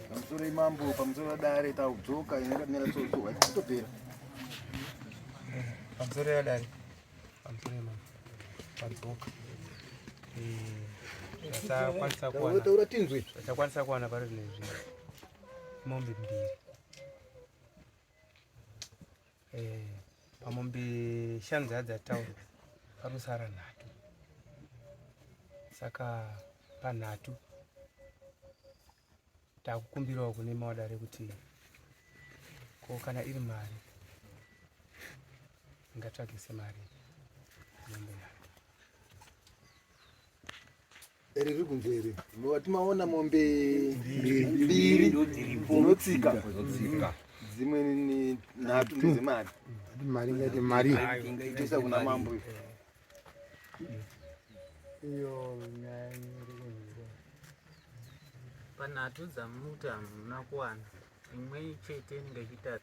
pamusoro imambo pamusoro dare taudzoka inenga tsotswa topera pamusoro yadare pamusoro imambo tadzoka takwanisa kuwana pari nezvi mombe mbiri pamombe shanu dzataura panosara nhatu saka panhatu takukumbirawo kune mawadare kuti ko kana iri mari ngatsvagise mari mombe nhatu riri kunze iri timaona mombe mbiri dzinotsika dzimwe nhatu ndedzemari mari toisa kuna mambo iyo panhatu dzamuti hamuna kuwana imwe chete inenge ichiita 350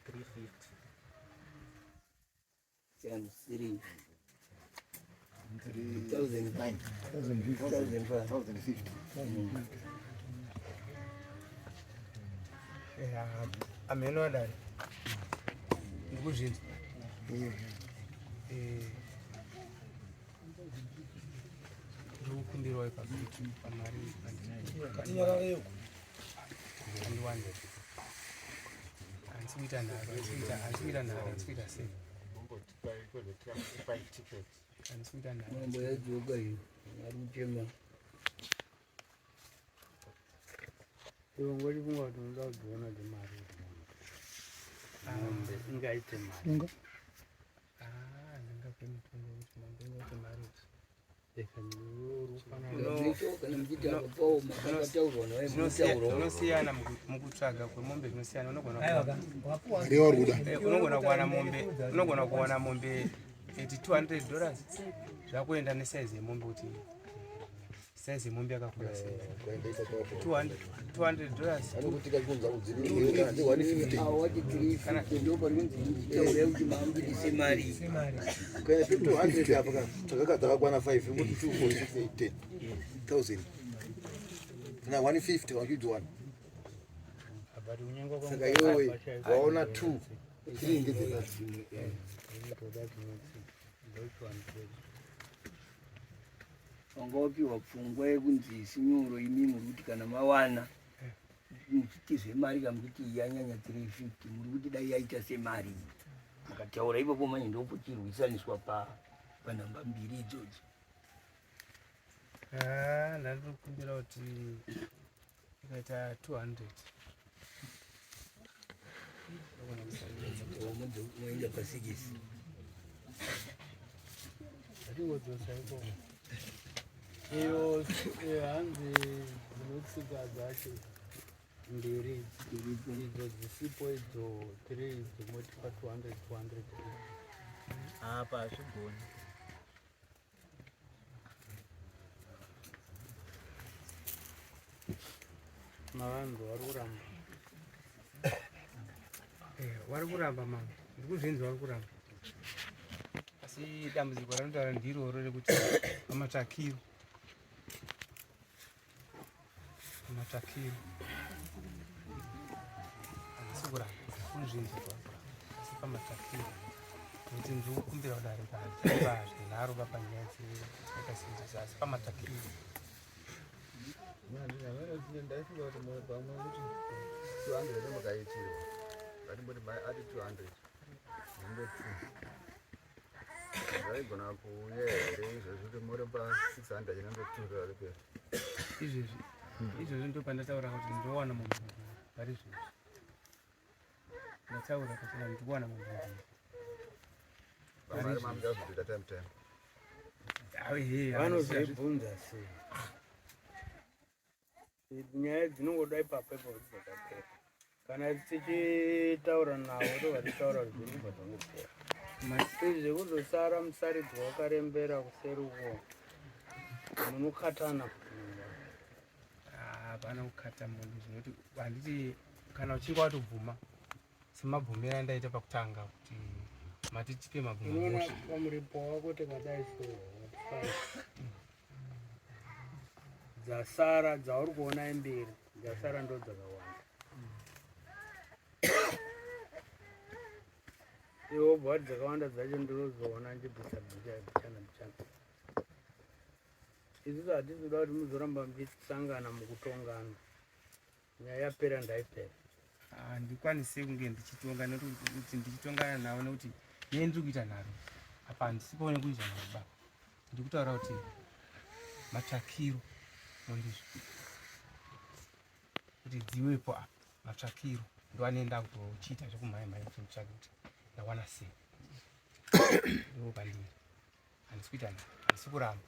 ameno adare ndikuzvinzi ndikukumbirwa ipakuti pamari handisikuita nharo handisikuita nharo handisikuita sei handisikuita mambo yadzoka iyo ari kuchema ivo ngoti kunga kuti unoda kudziona dzemari mombe ingaite mari ndingape mutombo kuti mombe ingaite mari zvinosiyana mukutsvaga kwemombe zvinosiyana unogona kuwana mombe $200 zvakuenda nesaizi yemombe kuti saizi yemombe yakakura sei takakwana 5 kana 150 wachidzwana saka iwewe waona 2 3 ngedzedzadzimwe wangawapiwa pfungwa yekunzi sinyoro imi muri kuti kana mawana muchiti zvemari kamukuti yanyanya 350 muri kuti dai yaita semari mukataura ipapo manje ndopochirwisaniswa panhamba mbiri idzodzo ndandokumbira kuti ikaita 200 moenda pasikisi atingodzosa ipapo iyo hanzi dzinotsika dzacho mbiri idzo dzisipo idzo 3 dzimotipa 200 apa hazvigoni mavanhu vari kuramba vari kuramba mama ndikuzvinzi vari kuramba asi dambudziko ranotaura ndiroro rekuti pamatakiro handisi kuramba kunzvinzi vari kuramba asi pamatakiro kuti ndikukumbira kudare zvinharo papanyaya dzakasidzisa asi pamatakiro ndaifika kuti pamwe kuti 200 mukaitirwa ngatimboti ati 200 ndombe 2 zvaigona kuuya here izvozvo kuti muri pa 600 inenge 2 ari pera izvozvo ndo pandataura kuti ndowana munhu vari zvizvi ndataura kuti ndikuwana munhu pamari mamuda kuzoita time vanozvibvunza sei nyaya dzinongoda ipapo dzakapera kana tichitaura navo tovatitaura zvinobva zvangopera zvekuzosara musaridzi wakarembera kuseri uko munokatana hapana kukata munhu zvinoti handiti kana uchinge watobvuma semabvumiro andaita pakutanga kuti matitipe mabvumo unoona pamuripo wako tingadai so dzasara dzauri kuona imberi dzasara ndo dzakawanda. Iwo bhati dzakawanda dzacho ndinozoona nchibvisa bichana. Isusu hatisizoda kuti muzoramba muchisangana mukutongana. Nyaya yapera ndaipera. Handikwanisi kunge ndichitonga nekuti ndichitongana nawo nekuti iye ndiri kuita nharo apa handisipaone kuita nharo baba. Ndiri kutaura kuti matsvakiro mondizvo kuti dziwepo apa matsvakiro ndo anoenda kutochiita zvekumhanya chinotsvaka kuti ndawana sei. Ndo pandiri handisi kuita nharo, handisi kuramba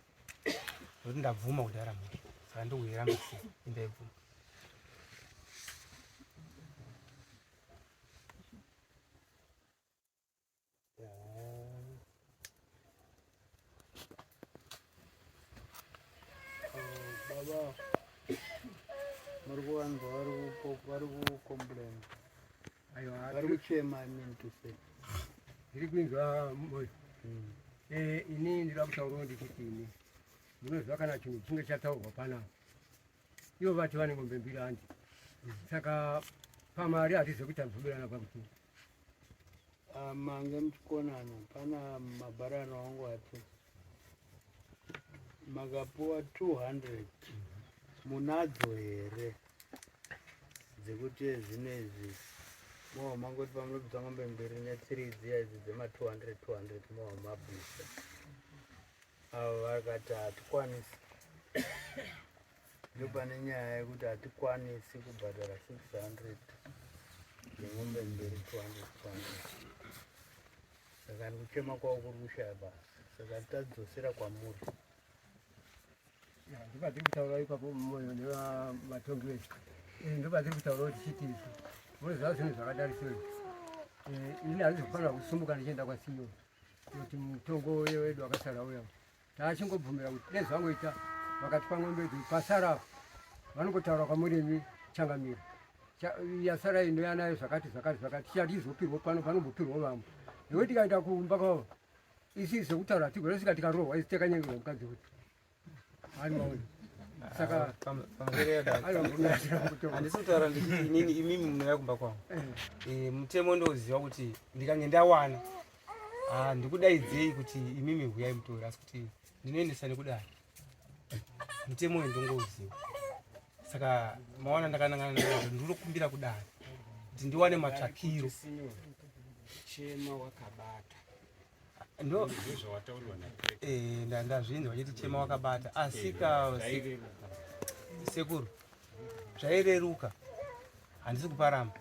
nokuti ndabvuma kudhara mhuri saka ndokuiramba sei indaibvuma. Baba, Marguanzo, Varu complain. Varu chema, I mean to say. Ini ndakutaura ndikiti munozwa kana chinhu chinge chataurwa pana ivo vati vane ng'ombe mbiri handi saka pamari hatizi kuti amboberana pakuti Mange mchikonana pana mabarano wangu ati makapuwa 200 munadzo here dzekuti zvinezvi mowa mangoti pamunobvisa ng'ombe mbiri ne3 dziya idzi dzema 200 mowa mabvisa. Avo vakati hatikwanisi. Ndopane nyaya yekuti hatikwanisi kubhadhara 600 yeng'ombe mbiri 200. Saka ndikuchema kwavo kuri kushaya basa. Saka tadzosera kwamuri. ndopatiri kutaura ipapo mumwoyo nevamatongi vedu ndopatiri kutaura kuti chitisu munoziva zvinhu zvakadarisei. Ini handizofanira kusumuka ndichienda kwasiyo kuti mutongo wedu wakasara uya taachingobvumira kuti dai zvangoita vakatipa ng'ombe idzi pasara vanongotaura kwamurimi changamiro yasara inoyanayo zvakati chatizopirwa pano panombopirwa vamwe nekuti tikaita kumba kwavo isi zvekutaura tigorosvika tikarohwa isi takanyengerwa mukadzi kuti ani maoni saka handisi kutaura ndichiti inini imimi munouya kumba kwangu mutemo ndoziva kuti ndikange ndawana ndikudaidzei kuti imimi huyai mutore asi kuti ndinoendesa nekudai mutemo uyu ndongouziva. Saka mawana ndakanangana nawo ndinokumbira kudai kuti ndiwane matsvakiro Chema wakabata. ndo ndazvinzwa chiti chema wakabata asika sekuru zvaireruka handisi kuparamba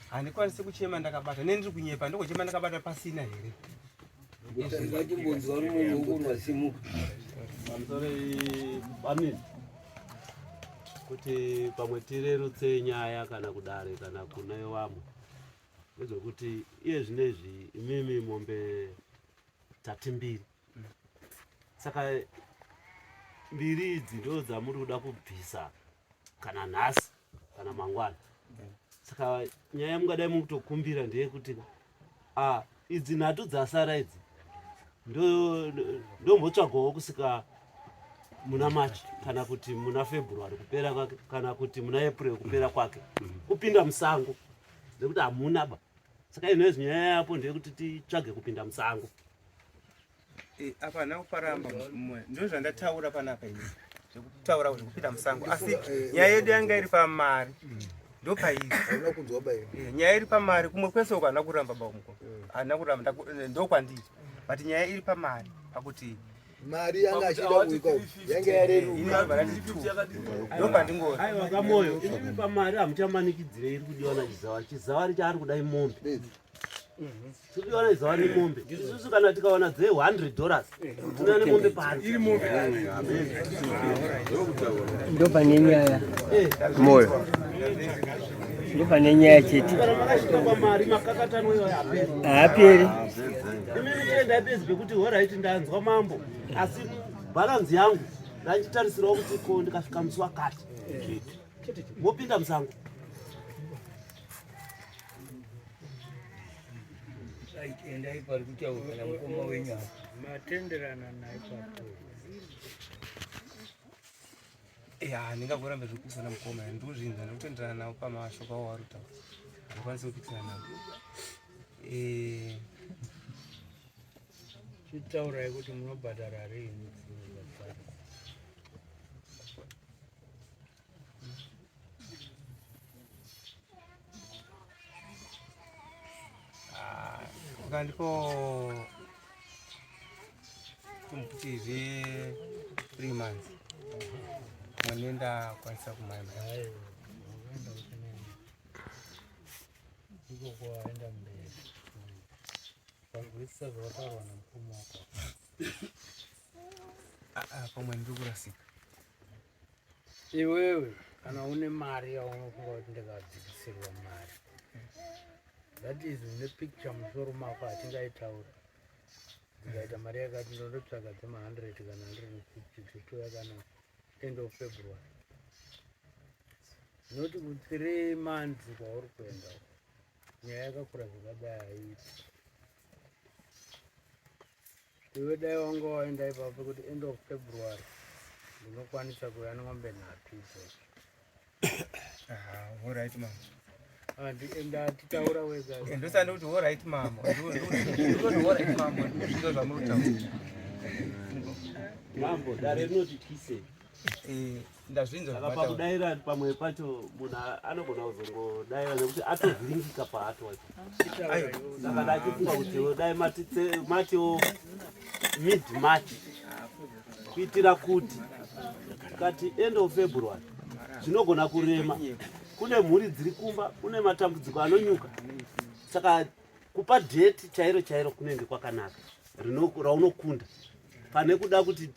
handikwanisi kuchema ndakabata nendiri kunyepa ndokuchema ndakabata pasina here. Ngatimbonzwa rumwe ukurwa simuka pamusoro pamini kuti pamwe tirerutse nyaya kana kudare kana kune vamwe nezvekuti iye zvinezvi imimi mombe tati mbiri saka mbiri idzi ndo dzamuri kuda kubvisa kana nhasi kana mangwana. Saka nyaya yamungadai mukutokumbira ndeyekuti idzi nhatu dzasara idzi ndombotsvagawo kusika muna March kana kuti muna February kupera kwake kana kuti muna April kupera kwake kupinda musango nekuti hamuna ba. Saka inozvi nyaya yapo ndeyekuti titsvage kupinda musango. Apana kuparamba mumwe ndo zvandataura panapa ini zvekutaura kuti kupinda musango asi nyaya yedu yanga iri pamari ndo paizvi Unakunzwa bayo. nyaya iri pamari kumwe kwese uko hana kuramba bauko hana kuramba ndo kwandiri but nyaya iri pamari pakuti Mari yanga achida kuika yanga yareruka ndo pandingoti Aiwa kamoyo iri pamari hamuchamanikidzire iri kudiwa nachizawa. Chizawa richaari kudai mombe. Tiriona izawa nemombe. Isusu kana tikaona dze $100 tinoona mombe pari. Iri mombe. ndo pane nyaya moyo ndo pane nyaya chete Kana makasvika pamari makakatano iwayo haperi. haaperi. Imini tienda bezi pekuti alright ndanzwa mambo asi balance yangu ndachitarisirawo kuti ko ndikasvika musi wakati mopinda musango. Endai pari kutaura kana mukoma wenyu Matenderana naye papo. ndingagoramba zvekupikisana mukoma ndikuzvinza ndikutenderana navo pamashoko avo warutaura ndikwanise kupikisana navo. chitaurai kuti munobhadhara rini? ukandiko kumutizve 3 months mwanenda kwanisa kumaima iko kwaenda mberi pangwisa zvavataurwa namukoma wako pamwe ndiri kurasika. iwewe kana une mari yaunofunga kuti ndikadzikisirwa mari, that is une picture musoro mako hatingaitaura ndikaita mari yakati ndondotsvaga dzema100 kana 150 totoya kana end of February, noti ku3 months kwauri kuenda nyaya yakakura zvakadai haiti. iwe dai wanga waenda ipapo kuti end of February ndinokwanisa kuya ng'ombe nhapi idzodzo. Alright mama. Ndatitaura wega. Ndosanda kuti alright mama. Ndoti alright mama. Ndizvo zvamurutaura. Mambo dare rinotikise. Ndazvinza zvakapa kudaira pamwe pacho munhu anogona kuzongodaira nekuti atovhiringika paato wacho. Saka ndachifunga kuti dai matiwo mid March kuitira kuti kati end of February zvinogona kurema, kune mhuri dziri kumba, kune matambudziko anonyuka. Saka kupa date chairo kunenge kwakanaka raunokunda pane kuda kuti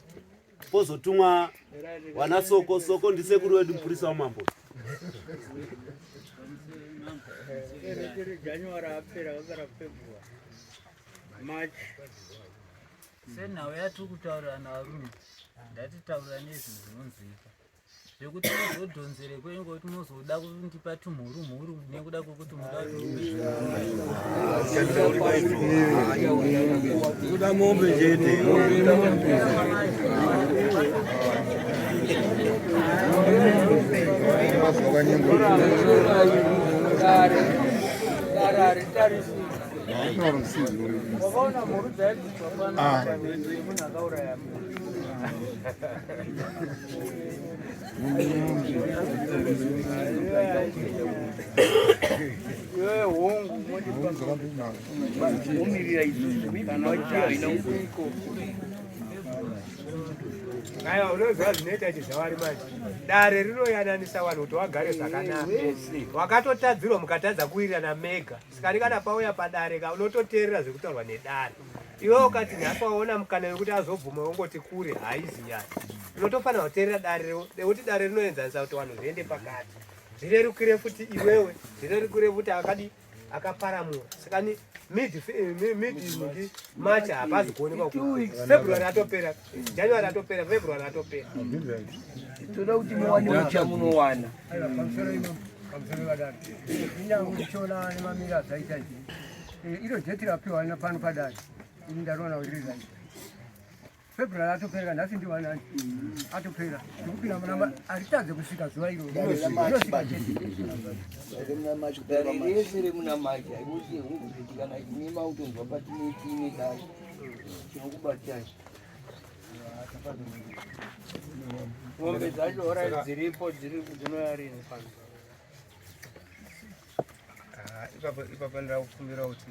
pozotumwa wana soko ndisekuru wedu mupurisa wamambo. January apera wakara February March senhau yatiri kutaura narume ndatitaura nezvinhu zvinonzwika zvekuti muzodhonzere kwenyu kuti muzoda kundipa tumhurumhuru nekuda kwokuti muda kuda mombe chete wakaona mhuru dzaiti dzapana munhu akauraya iwe hongu umirira aiwa unoziva zvinoita chizvavari manje dare rinoyananisa vanhu kuti wagare zvakanaka wakatotadzirwa mukatadza kuwirirana mega sikari kana pauya padare ka unototeerera zvekutaurwa nedare iwe ukati nhasi waona mukana wekuti azobvuma ongoti kure haiziyani unotofanira kuteerera dare nekuti dare rinoenzanisa kuti vanhu zviende pakati zvirerukire futi iwewe zvirerukire futi akadi akaparamura sakani mid March hapazi kuonekwa February atopera January atopera February atopera toda kuti muwane uchamunowana pamusoro padare inyangu tichiona nemamiri adzaita iro dheti rapiwa pano padare ini ndariona kuti riri raita February atopera nhasi ndiwanani atopera ndikupinda haritadze kusvika zuva iro inosvika dare rese remuna machi haikuti hunguti kana inema utonzwa patinetiine dare chinokubatai ng'ombe dzacho ora dziripo dzinoyarini pano ipapo ndirakukumbira kuti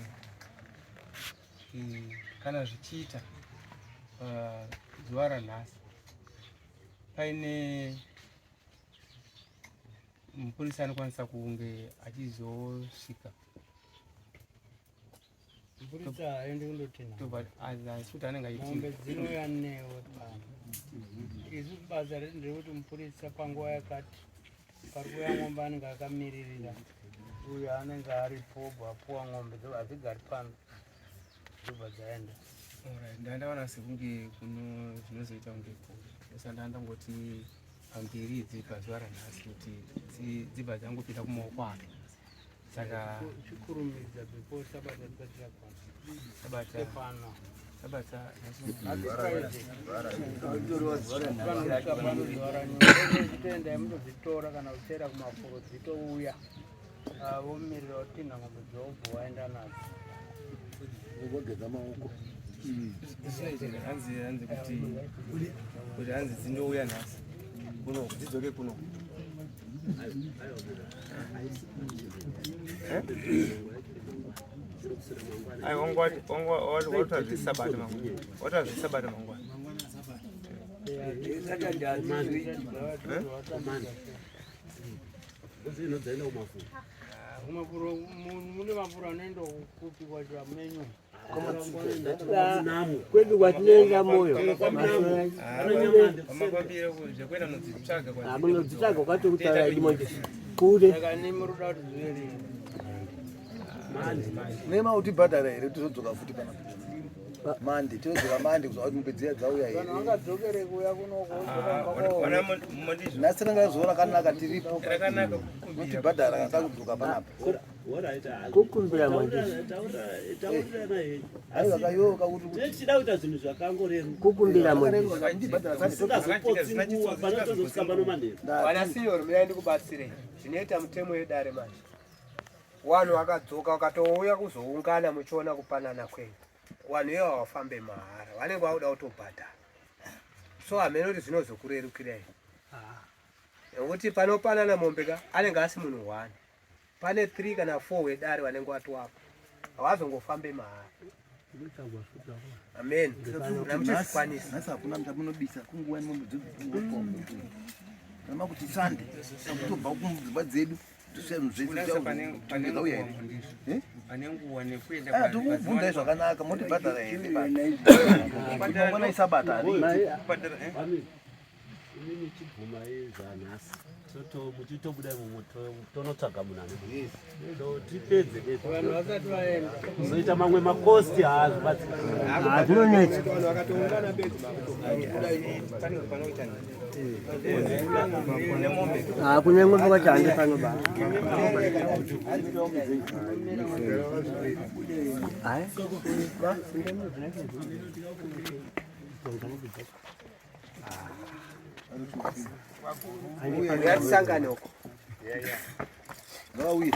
kana zvichiita zuva ranhasi paine mupurisa anokwanisa kunge achizosvika mupurisa haendi kundotinasi kuti anenge ng'ombe dzinoya newe pano isu basa redu nderekuti mupurisa panguva yakati pari kuya ng'ombe anenge akamiririra uyo anenge aripo apuwa ng'ombe hadzigari pano dzobva dzaenda. Ndandaona sekunge kuno zvinozoita kunge osanda ndangoti pambiri idzi pazuva ranhasi kuti dzibva dzangopinda kumaoko ake saka chikurumidza before sabata risati rakwana sabata pano Zvitenda munozvitora kana uchera kumafuro dzitouya vomirira kutinha ng'ombe dzobva waenda nadzo. Wogeza maoko. Hanzi kuti hanzi dzindouya nhasi kuno dzidzoke kuno. Ai watazvisabata mangwana. Kumafuro mune mafuro anoenda kupikwa chamenyu. Kwedu kwatinoenda moyo kunodzitsvaga kwatokutaura imoje kure Nema utibhadhara here tozodzoka futi pana mande tozodzoka mande kuzva kuti mombe dziya dzauya here. Vangadzokere kuya kunoko. Nhasi rangazuva rakanaka tiripo. Utibhadhara kakudzoka panapa. kukumbira manje Aiwa kayoka kuti Tichida kuita zvinhu zvakangoreruka. kukumbira manje Usingazopotsi nguva panotozosamba nomanheru. Vanasiyori muyai ndikubatsirei zvinoita mutemo yedare manje. Wanhu wakadzoka wakatouya kuzoungana muchiona kupanana kwenyu. Wanhu iwo hawafambe mahara, vanenge vakuda kutobhadhara. So hamene kuti zvinozokurerukirei. Nekuti panopanana mombe ka anenge asi munhu 1. Pane 3 kana 4 wedare vanenge watowapo. Hawazongofambe mahara. Amen. Namuchizvikwanisa. nhasi hakuna munobisa kunguva mombe dzokombe. Kana kuti Sunday kutobva kudzimba dzedu tikubvunzai zvakanaka motibhadhara here pana isabata Inini chibvuma izvanhasi muchitobuda tonotsvaga munhu anoziva tipedze Vanhu vasati vaenda. kuzoita mamwe makosti haazvibatsira. azvinonetsa Vanhu vakatoungana bedzi kune ng'ombe kwacho handi panoba ngatisangane uko. ngauye